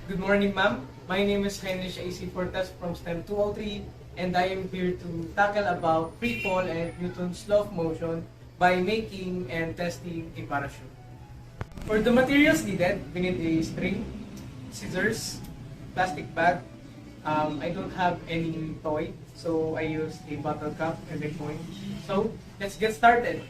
Good morning, ma'am. My name is Heinrich AC Fortes from STEM 203, and I am here to tackle about free fall and Newton's law of motion by making and testing a parachute. For the materials needed, we need a string, scissors, plastic bag. I don't have any toy, so I use a bottle cap and a coin. So, let's get started.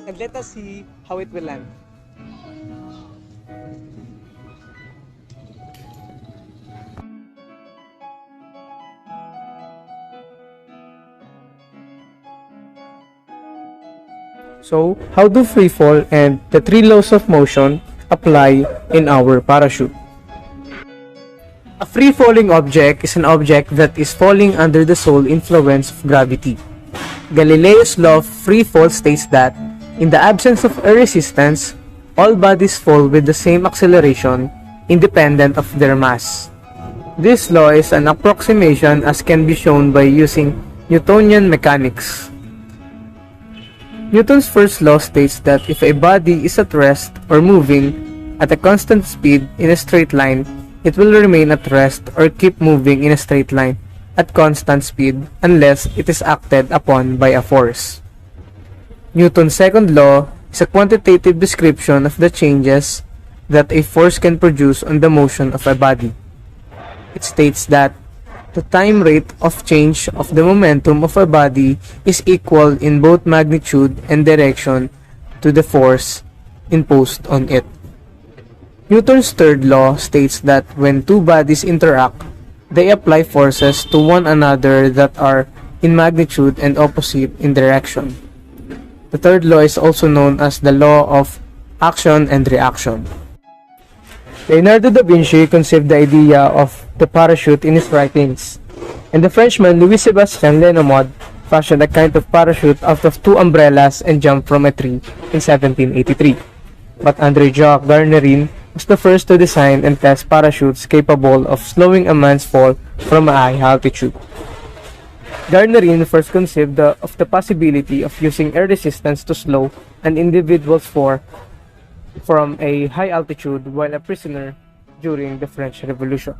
And let us see how it will land. So, how do free fall and the three laws of motion apply in our parachute? A free-falling object is an object that is falling under the sole influence of gravity. Galileo's law of free fall states that, in the absence of a resistance, all bodies fall with the same acceleration, independent of their mass. This law is an approximation as can be shown by using Newtonian mechanics. Newton's first law states that if a body is at rest or moving at a constant speed in a straight line, it will remain at rest or keep moving in a straight line at constant speed unless it is acted upon by a force. Newton's second law is a quantitative description of the changes that a force can produce on the motion of a body. It states that the time rate of change of the momentum of a body is equal in both magnitude and direction to the force imposed on it. Newton's third law states that when two bodies interact, they apply forces to one another that are in magnitude and opposite in direction. The third law is also known as the law of action and reaction. Leonardo da Vinci conceived the idea of the parachute in his writings, and the Frenchman Louis-Sébastien Lenormand fashioned a kind of parachute out of two umbrellas and jumped from a tree in 1783. But André-Jacques Garnerin was the first to design and test parachutes capable of slowing a man's fall from a high altitude. Garnerin first conceived of the possibility of using air resistance to slow an individual's fall from a high altitude while a prisoner during the French Revolution.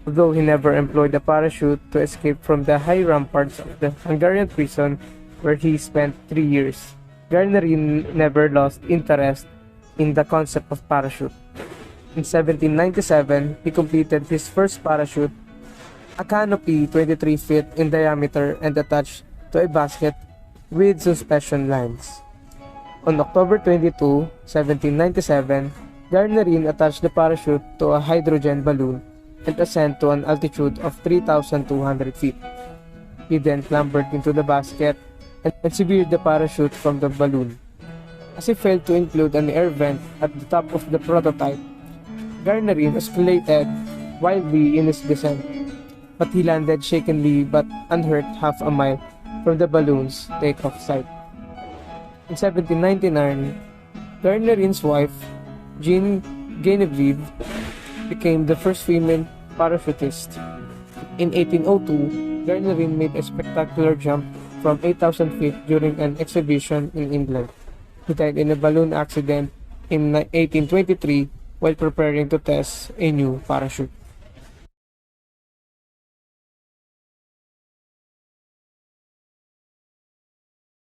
Although he never employed a parachute to escape from the high ramparts of the Hungarian prison where he spent 3 years, Garnerin never lost interest in the concept of parachute. In 1797, he completed his first parachute, a canopy 23 feet in diameter and attached to a basket with suspension lines. On October 22, 1797, Garnerin attached the parachute to a hydrogen balloon and ascended to an altitude of 3,200 feet. He then clambered into the basket and severed the parachute from the balloon. As he failed to include an air vent at the top of the prototype, Garnerin oscillated wildly in his descent, but he landed shakily but unhurt half a mile from the balloon's takeoff site. In 1799, Garnerin's wife, Jean Genevieve, became the first female parachutist. In 1802, Garnerin made a spectacular jump from 8,000 feet during an exhibition in England. He died in a balloon accident in 1823 while preparing to test a new parachute.